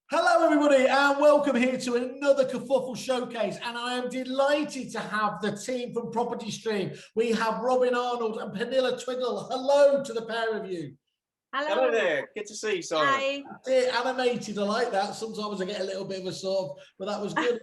Hello everybody and welcome here to another Kerfuffle showcase, and I am delighted to have the team from PropertyStream. We have Robin Arnold and Pernilla Twiddle. Hello to the pair of you. Hello there, good to see you, Simon. Hi. Animated, I like that. Sometimes I get a little bit of a sort of, but that was good.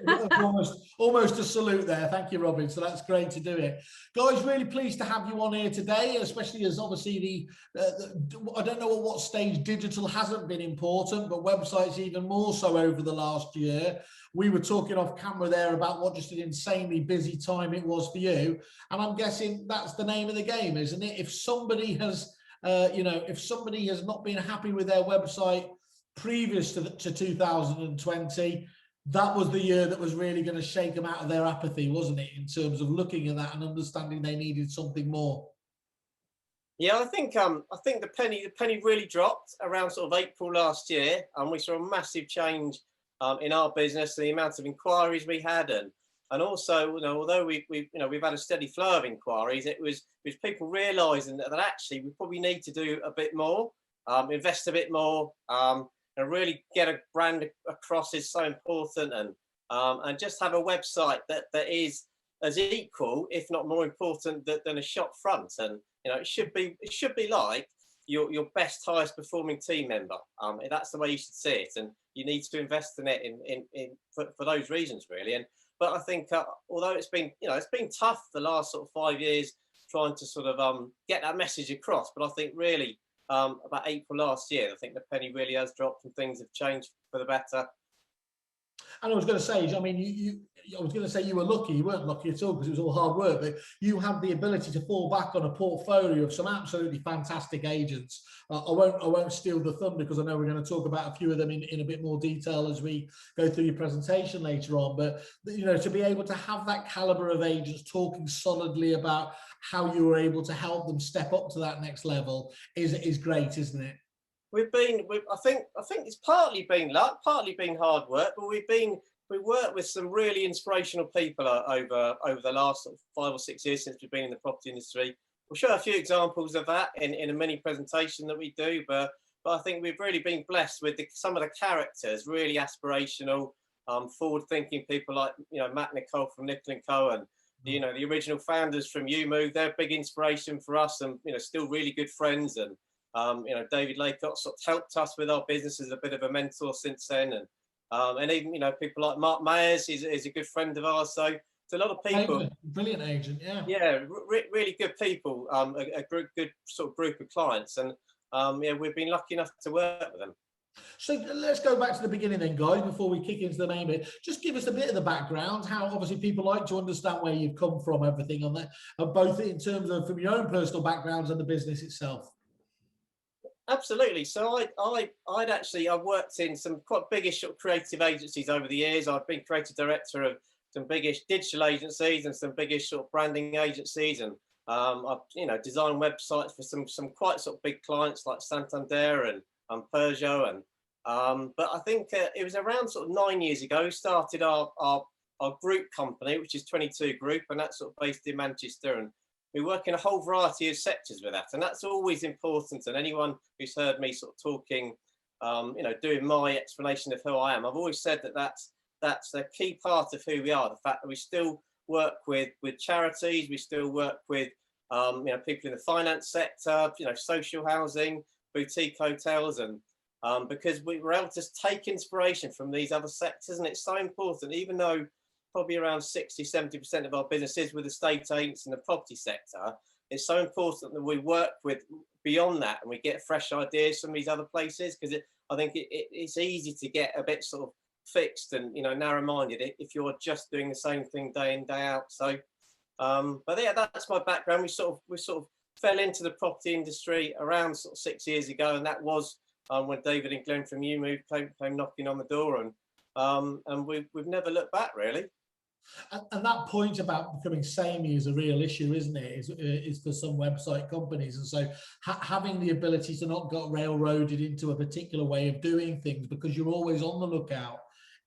almost a salute there. Thank you, Robin. So that's great to do it. Guys, really pleased to have you on here today, especially as obviously I don't know at what stage digital hasn't been important, but websites even more so over the last year. We were talking off camera there about what just an insanely busy time it was for you. And I'm guessing that's the name of the game, isn't it? If somebody has if somebody has not been happy with their website previous to 2020, that was the year that was really going to shake them out of their apathy, wasn't it? In terms of looking at that and understanding they needed something more. Yeah, I think the penny really dropped around sort of April last year, and we saw a massive change in our business, the amount of inquiries we had, and also, although we've had a steady flow of inquiries, it was people realising that actually we probably need to do a bit more, invest a bit more, and really get a brand across is so important, and just have a website that is as equal, if not more important, than a shop front. And it should be like your best, highest performing team member. That's the way you should see it, and you need to invest in it for those reasons, really. But I think although it's been tough the last sort of 5 years trying to sort of get that message across, but I think really about April last year, I think the penny really has dropped and things have changed for the better. And I was going to say, I mean, I was going to say you were lucky. You weren't lucky at all because it was all hard work, but you had the ability to fall back on a portfolio of some absolutely fantastic agents. I won't steal the thunder because I know we're going to talk about a few of them in a bit more detail as we go through your presentation later on. But to be able to have that caliber of agents talking solidly about how you were able to help them step up to that next level is great, isn't it? I think it's partly been luck, partly been hard work, but we worked with some really inspirational people over the last sort of 5 or 6 years since we've been in the property industry. We'll show a few examples of that in a mini presentation that we do, but I think we've really been blessed with some of the characters, really aspirational, forward-thinking people like Matt Nicole from Nicol & Co, and the original founders from UMove. They're a big inspiration for us, and still really good friends. And David Laycott sort of helped us with our business as a bit of a mentor since then, and even people like Mark Mayers is a good friend of ours. So it's a lot of people. Brilliant agent, yeah. Yeah, really good people. A good sort of group of clients, and we've been lucky enough to work with them. So let's go back to the beginning then, guys, before we kick into the main bit. Just give us a bit of the background, how obviously people like to understand where you've come from, everything on that, both in terms of from your own personal backgrounds and the business itself. Absolutely. So I've worked in some quite biggish sort of creative agencies over the years. I've been creative director of some biggish digital agencies and some biggish sort of branding agencies, and I've designed websites for some quite sort of big clients like Santander and Peugeot, and but I think it was around sort of 9 years ago we started our group company, which is 22 Group, and that's sort of based in Manchester, and we work in a whole variety of sectors with that, and that's always important. And anyone who's heard me sort of talking, doing my explanation of who I am, I've always said that that's a key part of who we are. The fact that we still work with charities, we still work with people in the finance sector, social housing, boutique hotels, and because we were able to take inspiration from these other sectors, and it's so important, even though probably around 60–70% of our business is with estate agents in the property sector. It's so important that we work with beyond that and we get fresh ideas from these other places, because I think it's easy to get a bit sort of fixed and narrow-minded if you're just doing the same thing day in, day out. So but yeah, that's my background. We sort of fell into the property industry around sort of 6 years ago, and that was when David and Glenn from UMove came knocking on the door, and we've never looked back, really. And that point about becoming samey is a real issue, isn't it? Is for some website companies, and so having the ability to not get railroaded into a particular way of doing things because you're always on the lookout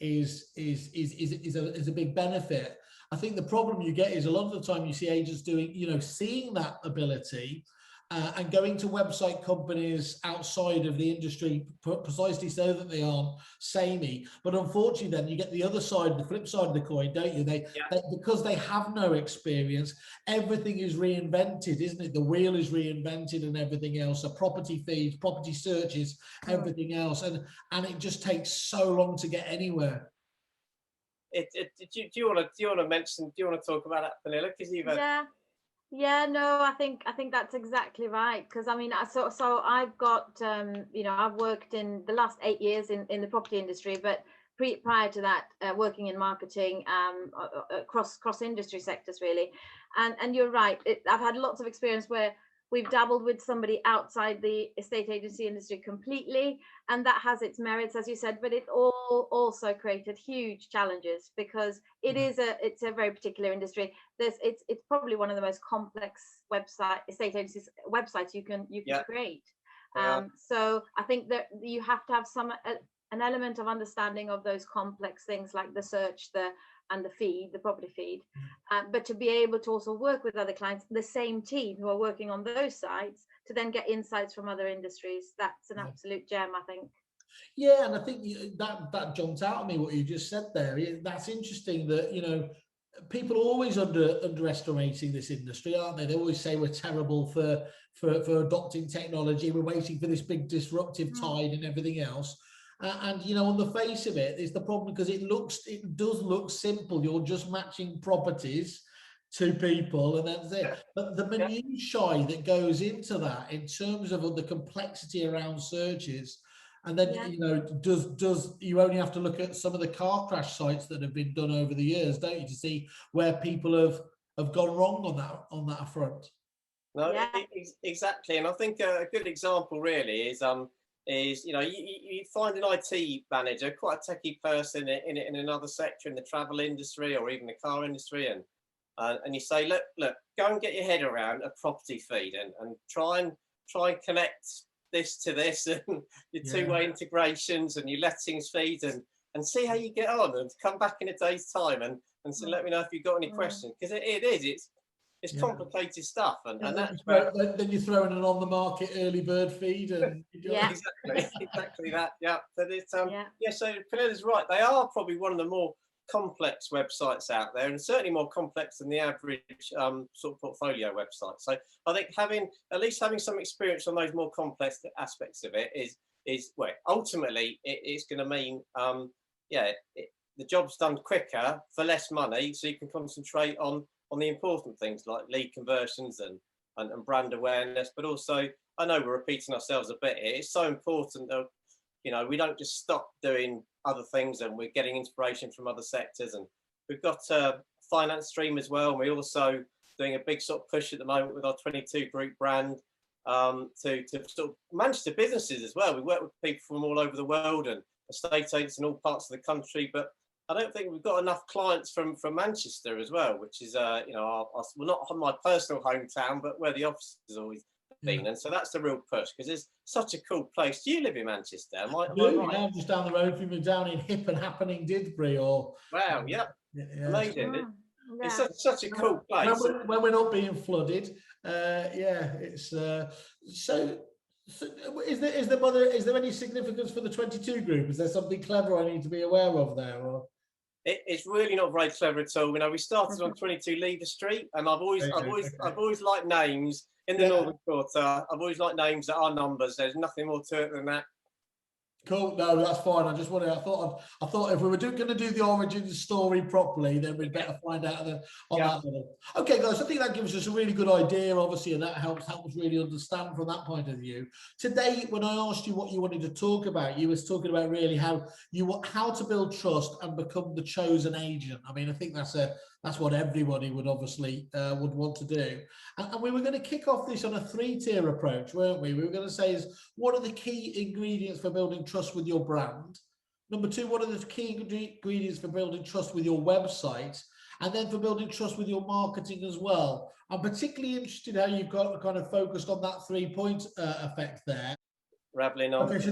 is a big benefit. I think the problem you get is a lot of the time you see agents doing, seeing that ability, and going to website companies outside of the industry precisely so that they aren't samey. But unfortunately, then you get the other side, the flip side of the coin, don't you? They because they have no experience, everything is reinvented, isn't it? The wheel is reinvented and everything else. So property feeds, property searches, everything else, and it just takes so long to get anywhere. Do you want to talk about that, Vanilla? Because you've Yeah, no, I think that's exactly right. Because I mean, so I've got I've worked in the last 8 years in the property industry, but prior to that, working in marketing across industry sectors really. And you're right, I've had lots of experience where we've dabbled with somebody outside the estate agency industry completely, and that has its merits, as you said, but it also created huge challenges because it's a very particular industry. It's probably one of the most complex estate agencies websites you can create. So I think that you have to have an element of understanding of those complex things like the search, and the feed, the property feed, but to be able to also work with other clients, the same team who are working on those sites, to then get insights from other industries. That's an absolute gem, I think. Yeah, and I think that jumped out at me what you just said there. That's interesting that, you know, people are always underestimating this industry, aren't they? They always say we're terrible for adopting technology. We're waiting for this big disruptive tide and everything else. And you know, on the face of it, is the problem because it does look simple. You're just matching properties to people, and that's it. But the minutiae that goes into that, in terms of the complexity around searches, and then you know, does you only have to look at some of the car crash sites that have been done over the years, don't you, to see where people have gone wrong on that front. No, exactly. And I think a good example really is you know, you find an IT manager, quite a techie person in another sector, in the travel industry or even the car industry, and you say, look, go and get your head around a property feed and try and connect this to this, and your two-way integrations and your lettings feeds, and see how you get on, and come back in a day's time and so let me know if you've got any questions, because it's complicated stuff, and that's then you throw in an on the market early bird feed, and exactly that. But it's so Panilla's right. They are probably one of the more complex websites out there, and certainly more complex than the average sort of portfolio website. So I think having some experience on those more complex aspects of it is well, ultimately it's going to mean the job's done quicker for less money, so you can concentrate on the important things like lead conversions and brand awareness. But also, I know we're repeating ourselves a bit here, it's so important that, you know, we don't just stop doing other things, and we're getting inspiration from other sectors. And we've got PropertyStream as well, and we're also doing a big sort of push at the moment with our 22 group brand to sort of Manchester businesses as well. We work with people from all over the world and estate agents in all parts of the country, but I don't think we've got enough clients from Manchester as well, which is you know, well, not my personal hometown, but where the office has always been. And so that's the real push, because it's such a cool place. Do you live in Manchester? Am I right? Yeah, I'm just down the road from you, down in hip and happening Didsbury. Or wow, amazing. It's such a cool place. When we're not being flooded, it's so. Is there any significance for the 22 group? Is there something clever I need to be aware of there? Or it's really not very clever at all. You know, we started on 22 Lever Street, and I've always liked names in the Northern Quarter. I've always liked names that are numbers. There's nothing more to it than that. Cool. No, that's fine. I just wanted. I thought if we were going to do the origin story properly, then we'd better find out on that level. Okay, guys. I think that gives us a really good idea, obviously, and that helps really understand from that point of view. Today, when I asked you what you wanted to talk about, you was talking about really how to build trust and become the chosen agent. I mean, I think that's what everybody would obviously would want to do. And we were going to kick off this on a 3-tier approach, weren't we? We were going to say what are the key ingredients for building trust with your brand? Number 2, what are the key ingredients for building trust with your website? And then for building trust with your marketing as well. I'm particularly interested how you've got kind of focused on that 3-point effect there. Rabbling on. Okay, so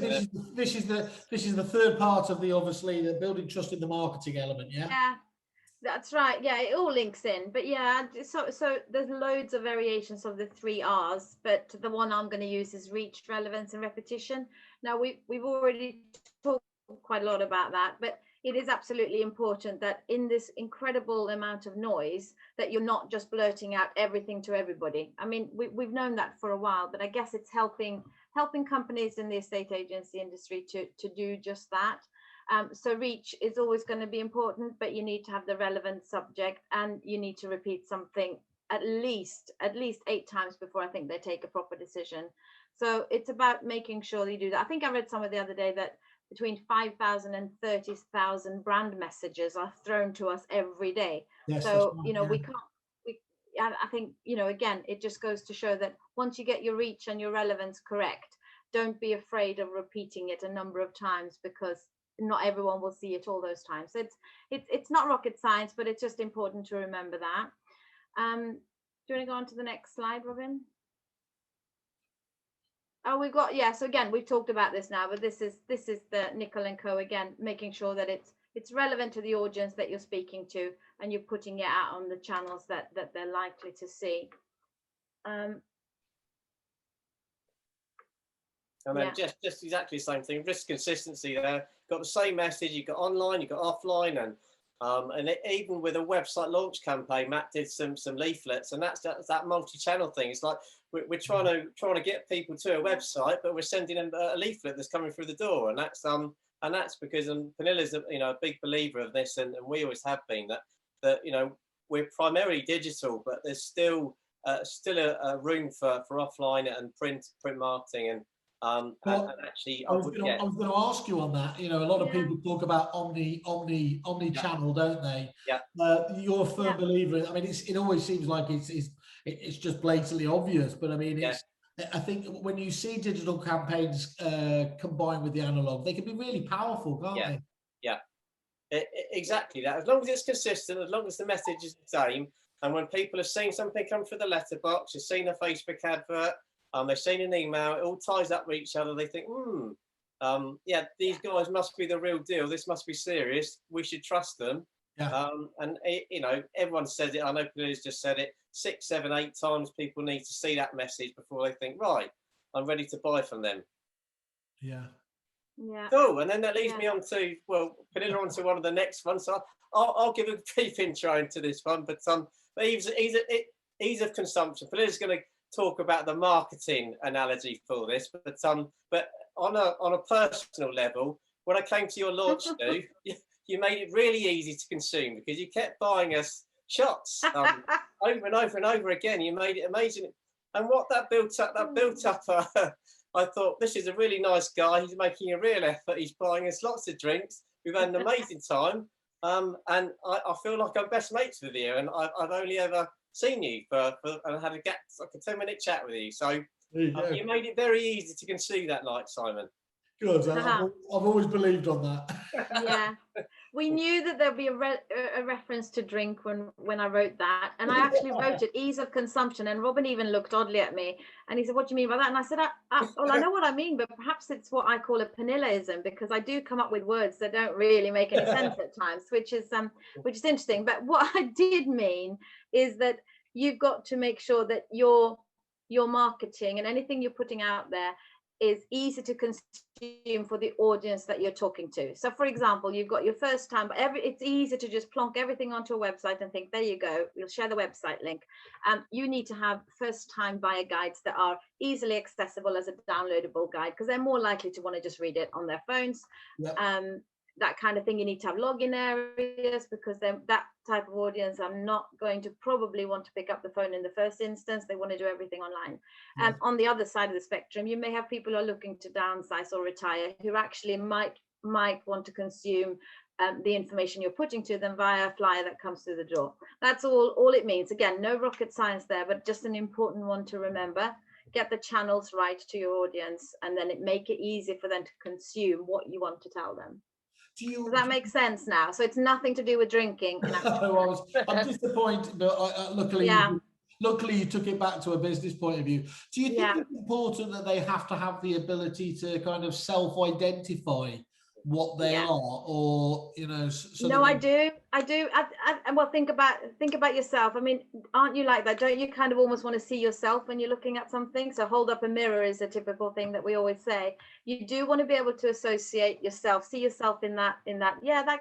this is the third part of the, obviously, the building trust in the marketing element, yeah? Yeah. That's right. Yeah, it all links in. But yeah, so there's loads of variations of the 3 R's, but the one I'm going to use is reach, relevance, and repetition. Now we've already talked quite a lot about that, but it is absolutely important that in this incredible amount of noise that you're not just blurting out everything to everybody. I mean, we've known that for a while, but I guess it's helping companies in the estate agency industry to do just that. So reach is always going to be important, but you need to have the relevant subject, and you need to repeat something at least 8 times before I think they take a proper decision. So it's about making sure that you do that. I think I read somewhere the other day that between 5,000 and 30,000 brand messages are thrown to us every day. Yes, So, right, you know, yeah. I think, you know, again, it just goes to show that once you get your reach and your relevance correct, don't be afraid of repeating it a number of times, because not everyone will see it all those times. So it's not rocket science, but it's just important to remember that. Do you want to go on to the next slide, Robin? Oh, we've got, yeah, so again, we've talked about this now, but this is the Nickel & Co. again, making sure that it's relevant to the audience that you're speaking to, and you're putting it out on the channels that they're likely to see. And then just exactly the same thing. Risk consistency there. Got the same message. You've got online, you've got offline, and even with a website launch campaign, Matt did some leaflets, and that's that multi-channel thing. It's like we're trying to get people to a website, but we're sending them a leaflet that's coming through the door, and that's because Penilla's a big believer of this, and we always have been that we're primarily digital, but there's still a room for offline and print marketing, and actually, I was going to ask you on that. You know, a lot of people talk about omni-channel, don't they? Yeah. You're a firm believer. I mean, it always seems like it's just blatantly obvious, but I mean, I think when you see digital campaigns combined with the analog, they can be really powerful, can't they? Yeah. Exactly that. As long as it's consistent, as long as the message is the same, and when people have seen something come through the letterbox, they've seen a Facebook advert, they've seen an email, it all ties up with each other. They think, these guys must be the real deal. This must be serious. We should trust them. Yeah. Everyone says it. I know Penilla's just said it 6, 7, 8 times. People need to see that message before they think, right, I'm ready to buy from them. Yeah. Yeah. Cool. And then that leads me on to, Penilla on to one of the next ones. So I'll give a brief intro into this one, but ease of consumption. Penilla's going to talk about the marketing analogy for this, but on a personal level, when I came to your launch, you made it really easy to consume, because you kept buying us shots over and over and over again. You made it amazing, and what that built up. I thought, this is a really nice guy. He's making a real effort. He's buying us lots of drinks. We've had an amazing time, and I feel like I'm best mates with you. And I've only ever seen you and had like a 10-minute chat with you. So you made it very easy to consume that night, Simon. Good. I've always believed on that. Yeah, we knew that there'd be a reference to drink when I wrote that, and I actually wrote it, ease of consumption, and Robin even looked oddly at me, and he said, what do you mean by that? And I said, I know what I mean, but perhaps it's what I call a Penillaism, because I do come up with words that don't really make any sense at times, which is interesting. But what I did mean is that you've got to make sure that your marketing and anything you're putting out there is easy to consume for the audience that you're talking to. So for example, you've got your first time, but it's easy to just plonk everything onto a website and think, there you go, we'll share the website link. You need to have first time buyer guides that are easily accessible as a downloadable guide, because they're more likely to want to just read it on their phones. Yep. That kind of thing. You need to have login areas, because that type of audience are not going to probably want to pick up the phone in the first instance. They want to do everything online. And on the other side of the spectrum, you may have people who are looking to downsize or retire, who actually might want to consume the information you're putting to them via a flyer that comes through the door. That's all it means. Again, no rocket science there, but just an important one to remember. Get the channels right to your audience, and then make it easy for them to consume what you want to tell them. Does that make sense now? So it's nothing to do with drinking. I'm disappointed, but luckily you took it back to a business point of view. Do you think it's important that they have to have the ability to kind of self-identify what they are, or so no, I do. I do. Well, think about yourself. I mean, aren't you like that? Don't you kind of almost want to see yourself when you're looking at something? So hold up a mirror is a typical thing that we always say. You do want to be able to associate yourself, see yourself in that. Yeah, that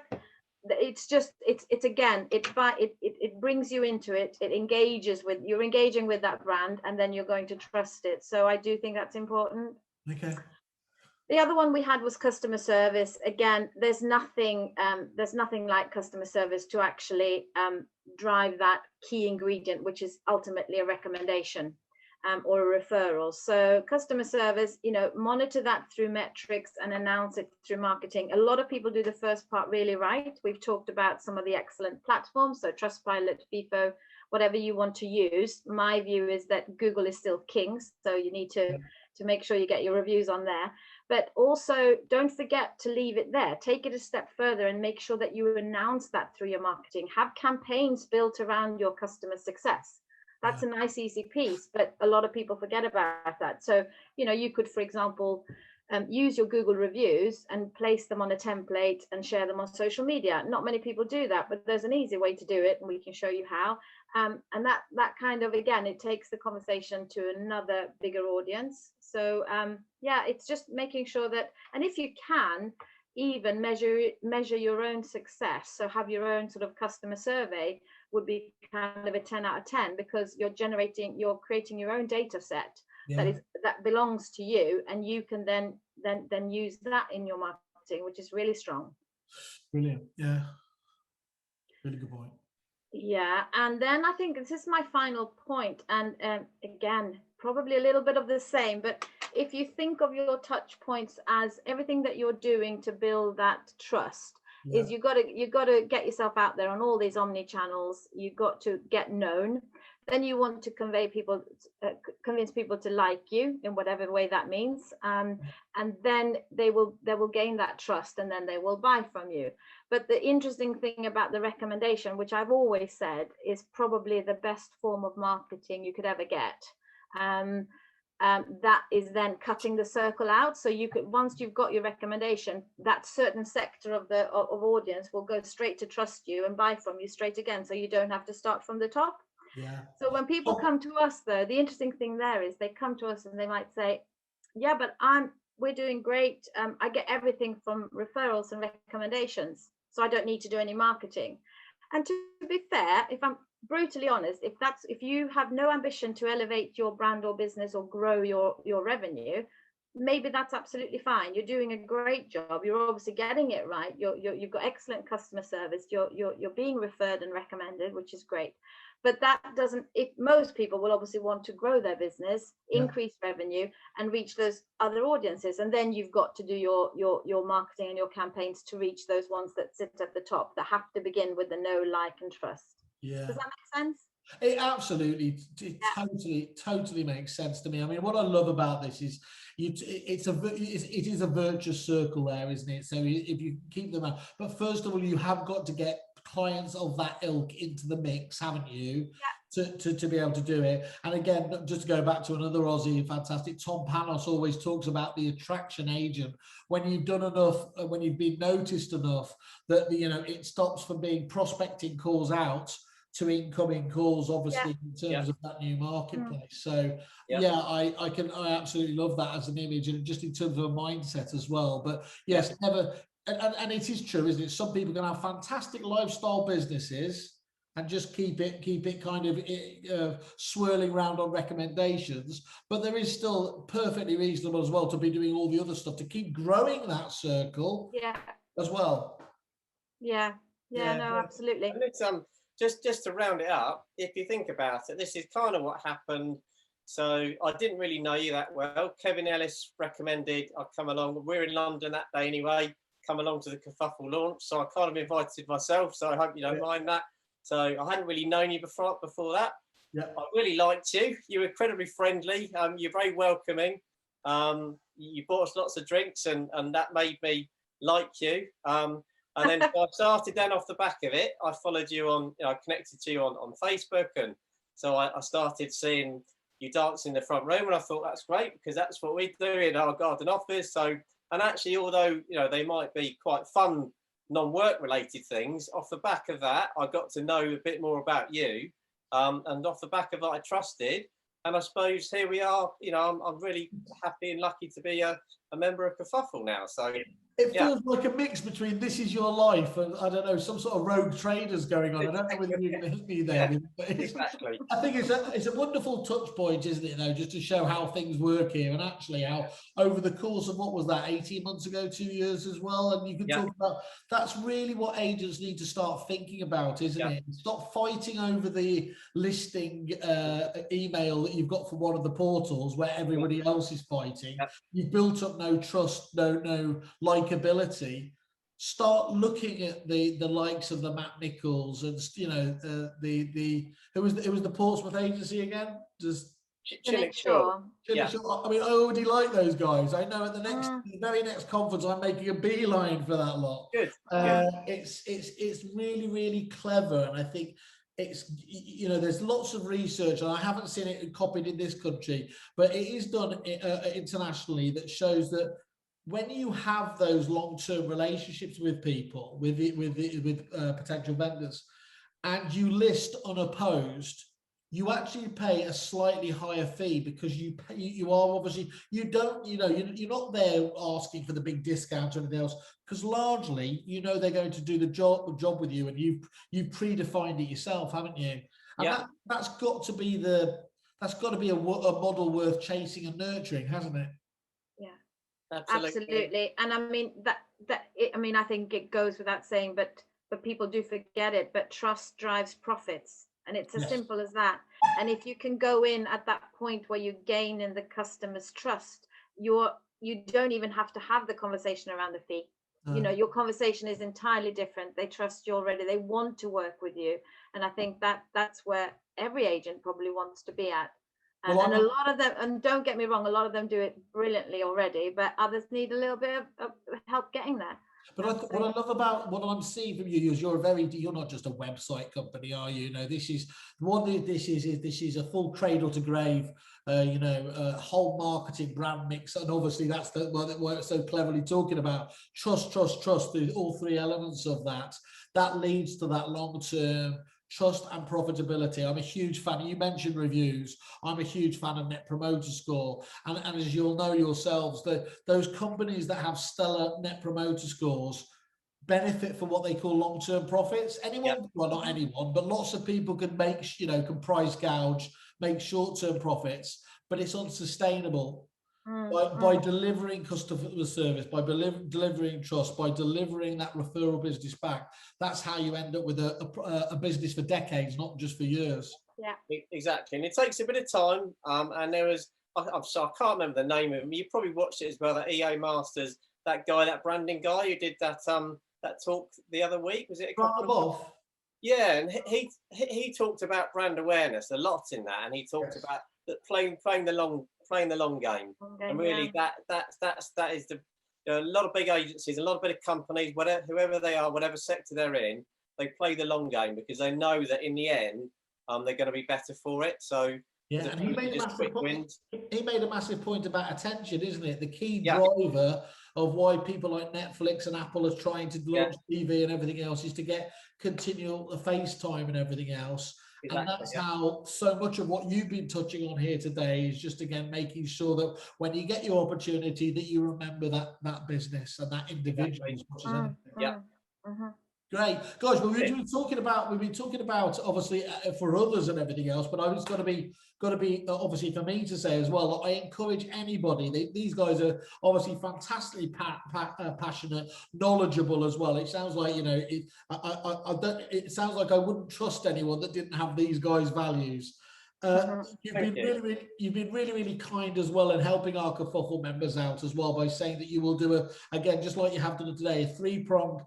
it's just it's again it brings you into it. It engages with you're engaging with that brand, and then you're going to trust it. So I do think that's important. Okay. The other one we had was customer service. Again, there's nothing like customer service to actually drive that key ingredient, which is ultimately a recommendation or a referral. So customer service, monitor that through metrics and announce it through marketing. A lot of people do the first part really right. We've talked about some of the excellent platforms, so Trustpilot, FIFO, whatever you want to use. My view is that Google is still king, so you need to make sure you get your reviews on there. But also don't forget to leave it there. Take it a step further and make sure that you announce that through your marketing. Have campaigns built around your customer success. That's a nice, easy piece, but a lot of people forget about that. So, you could, for example, use your Google reviews and place them on a template and share them on social media. Not many people do that, but there's an easy way to do it, and we can show you how. And that kind of, again, it takes the conversation to another bigger audience. So it's just making sure that, and if you can, even measure your own success. So have your own sort of customer survey would be kind of a 10 out of 10, because you're creating your own data set that belongs to you, and you can then use that in your marketing, which is really strong. Brilliant. Yeah. Really good point. Yeah, and then I think this is my final point, and again, probably a little bit of the same, but if you think of your touch points as everything that you're doing to build that trust, is you got to get yourself out there on all these omni channels. You've got to get known. Then you want to convince people to like you in whatever way that means, and then they will gain that trust, and then they will buy from you. But the interesting thing about the recommendation, which I've always said is probably the best form of marketing you could ever get, that is then cutting the circle out. So you could, once you've got your recommendation, that certain sector of audience will go straight to trust you and buy from you straight again. So you don't have to start from the top. Yeah. So when people come to us, though, the interesting thing there is they come to us and they might say, yeah, but we're doing great. I get everything from referrals and recommendations, so I don't need to do any marketing. And to be fair, if I'm brutally honest, if you have no ambition to elevate your brand or business or grow your revenue, maybe that's absolutely fine. You're doing a great job. You're obviously getting it right. You've got excellent customer service. You're being referred and recommended, which is great. But that doesn't, if most people will obviously want to grow their business, increase revenue, and reach those other audiences. And then you've got to do your marketing and your campaigns to reach those ones that sit at the top, that have to begin with the know, like, and trust. Yeah. Does that make sense? It absolutely, totally makes sense to me. I mean, what I love about this is it is a virtuous circle there, isn't it? So if you keep them out, but first of all, you have got to get clients of that ilk into the mix, haven't you? To be able to do it. And again, just to go back to another Aussie, fantastic, Tom Panos always talks about the attraction agent. When you've done enough, when you've been noticed enough, that it stops from being prospecting calls out to incoming calls, obviously, in terms of that new marketplace. So I absolutely love that as an image, and just in terms of a mindset as well. But yes, never. And it is true, isn't it? Some people can have fantastic lifestyle businesses and just keep it kind of swirling around on recommendations. But there is still perfectly reasonable as well to be doing all the other stuff to keep growing that circle as well. Yeah, no, absolutely. And it's just to round it up, if you think about it, this is kind of what happened. So I didn't really know you that well. Kevin Ellis recommended I come along. We're in London that day anyway. Come along to the Kerfuffle launch. So I kind of invited myself. So I hope you don't mind that. So I hadn't really known you before that. Yeah. I really liked you. You were incredibly friendly. You're very welcoming. You bought us lots of drinks, and that made me like you. And then I started then off the back of it. I followed you on, I connected to you on Facebook. And so I started seeing you dance in the front room, and I thought that's great, because that's what we do in our garden office. So, and actually, although, they might be quite fun non-work related things. Off the back of that, I got to know a bit more about you, and off the back of that, I trusted. And I suppose here we are. You know, I'm really happy and lucky to be a member of Kerfuffle now. So it feels like a mix between This Is Your Life and, I don't know, some sort of rogue traders going on. I don't know whether you're going to hit me there. Yeah, but exactly. I think it's a wonderful touch point, isn't it, though, just to show how things work here, and actually how over the course of, what was that, 18 months ago, 2 years as well, and you can talk about, that's really what agents need to start thinking about, isn't it? Stop fighting over the listing email that you've got from one of the portals where everybody else is fighting. You've built up no trust, no likability. Start looking at the likes of the Matt Nichols and, you know, who was the Portsmouth agency again? Just Sure. I mean, I already like those guys. I know at the very next conference, I'm making a beeline for that lot. Good. It's really, really clever, and I think it's, you know, there's lots of research, and I haven't seen it copied in this country, but it is done internationally, that shows that when you have those long-term relationships with people, with potential vendors, and you list unopposed, you actually pay a slightly higher fee, because you are obviously, you're not there asking for the big discount or anything else, because largely, you know, they're going to do the job with you, and you've predefined it yourself, haven't you? And that's got to be a model worth chasing and nurturing, hasn't it? Absolutely. And I mean I think it goes without saying, but people do forget it, but trust drives profits, and it's as simple as that. And if you can go in at that point where you gain in the customer's trust, you don't even have to have the conversation around the fee. You know, your conversation is entirely different. They trust you already. They want to work with you, and I think that's where every agent probably wants to be at. And, a lot of them, and don't get me wrong, a lot of them do it brilliantly already, but others need a little bit of help getting there. But what I love about what I'm seeing from you is you're not just a website company, are you? You know, this is a full cradle to grave, whole marketing brand mix, and obviously that's what it's so cleverly talking about. Trust, all three elements of that leads to that long-term trust and profitability. I'm a huge fan. You mentioned reviews. I'm a huge fan of Net Promoter Score. And as you'll know yourselves, those companies that have stellar Net Promoter Scores benefit from what they call long-term profits. Well, not anyone, but lots of people can can price gouge, make short-term profits, but it's unsustainable. By delivering customer service, by delivering trust, by delivering that referral business back, that's how you end up with a business for decades, not just for years. Yeah, exactly. And it takes a bit of time. And there was, I'm sorry, I can't remember the name of him. You probably watched it as well. That EA Masters, that branding guy who did that talk the other week. Was it? Yeah, and he talked about brand awareness a lot in that, and he talked about that playing the long game, and really that is a lot of big agencies, a lot of big companies, whoever they are, whatever sector they're in, they play the long game because they know that in the end they're going to be better for it. So and he made a massive point about attention, isn't it? The key driver of why people like Netflix and Apple are trying to launch TV and everything else is to get continual FaceTime and everything else. Exactly, and that's how so much of what you've been touching on here today is just, again, making sure that when you get your opportunity, that you remember that business and that individual as much as anything. Great, guys. Well, we've been talking about obviously for others and everything else, but it's got to be obviously for me to say as well. I encourage anybody. These guys are obviously fantastically passionate, knowledgeable as well. It sounds like it sounds like I wouldn't trust anyone that didn't have these guys' values. You've been really kind as well in helping our Kerfuffle members out as well by saying that you will do again, just like you have done today, a three-pronged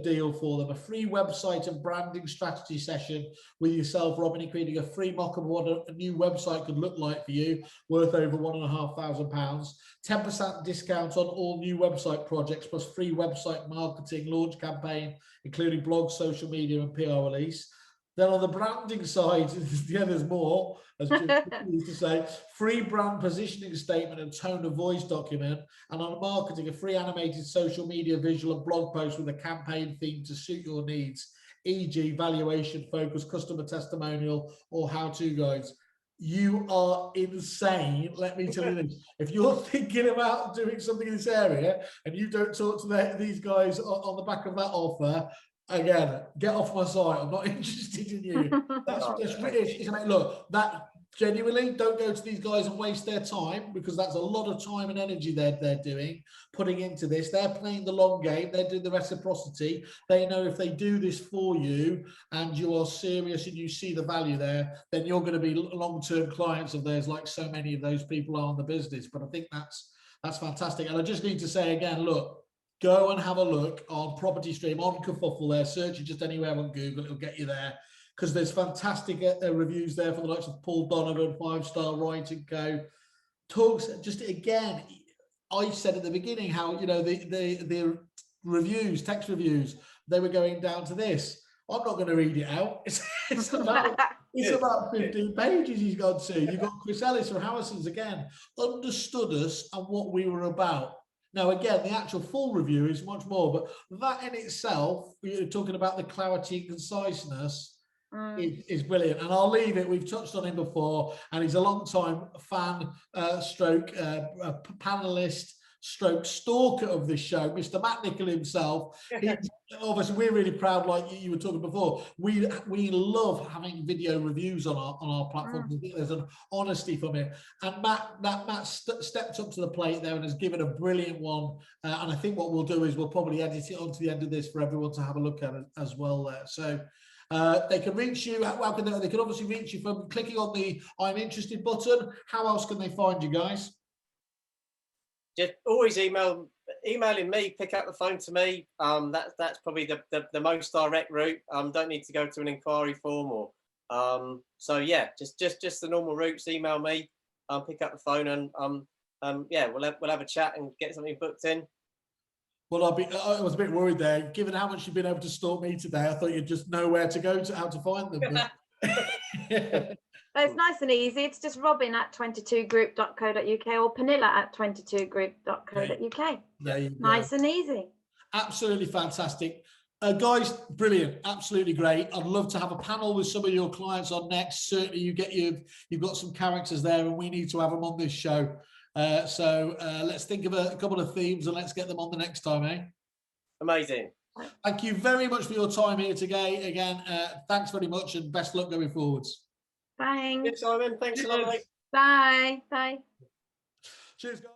deal for them, a free website and branding strategy session with yourself, Robin, including a free mock of what a new website could look like for you, worth over £1,500, 10% discount on all new website projects, plus free website marketing launch campaign, including blogs, social media, and PR release. Then on the branding side, yeah, there's more, as Jim used to say, free brand positioning statement and tone of voice document. And on marketing, a free animated social media visual and blog post with a campaign theme to suit your needs, e.g. valuation focus, customer testimonial, or how-to guides. You are insane. Let me tell you this. If you're thinking about doing something in this area and you don't talk to these guys on the back of that offer, again, get off my site. I'm not interested in you. That's look, that genuinely, don't go to these guys and waste their time, because that's a lot of time and energy they're putting into this. They're playing the long game. They're doing the reciprocity. They know if they do this for you and you are serious and you see the value there, then you're going to be long-term clients of theirs, like so many of those people are in the business. But I think that's fantastic. And I just need to say again, look, go and have a look on PropertyStream, on Kerfuffle there. Search it just anywhere on Google, it'll get you there. Because there's fantastic reviews there for the likes of Paul Donovan, 5-Star Writing Co. Talks just again. I said at the beginning how, you know, the reviews, text reviews, they were going down to this. I'm not going to read it out. It's about 15 pages he's gone to. You've got Chris Ellis from Harrison's again, understood us and what we were about. Now, again, the actual full review is much more, but that in itself, you're talking about the clarity and conciseness, is brilliant. And I'll leave it. We've touched on him before, and he's a long-time fan, stroke panelist, stroke stalker of this show, Mr. Matt Nichol himself. Obviously, we're really proud, like you were talking before. We love having video reviews on our platform. There's an honesty from it, and Matt stepped up to the plate there and has given a brilliant one. And I think what we'll do is we'll probably edit it onto the end of this for everyone to have a look at it as well there. So they can reach you. They can obviously reach you from clicking on the I'm interested button. How else can they find you guys? Just always emailing me, pick up the phone to me. That's probably the most direct route. Don't need to go to an inquiry form or so yeah, just the normal routes. Email me, pick up the phone, and yeah, we'll have a chat and get something booked in. Well, I was a bit worried there. Given how much you've been able to stalk me today, I thought you'd just know where to go to, how to find them. But it's nice and easy. It's just robin@22group.co.uk or panilla@22group.co.uk. Nice and easy. Absolutely fantastic. Guys, brilliant. Absolutely great. I'd love to have a panel with some of your clients on next. Certainly you've got some characters there and we need to have them on this show. So let's think of a couple of themes and let's get them on the next time, eh? Amazing. Thank you very much for your time here today. Again, thanks very much and best luck going forwards. Thanks. Good, Simon. Thanks a lot, mate. Bye. Bye. Cheers, guys.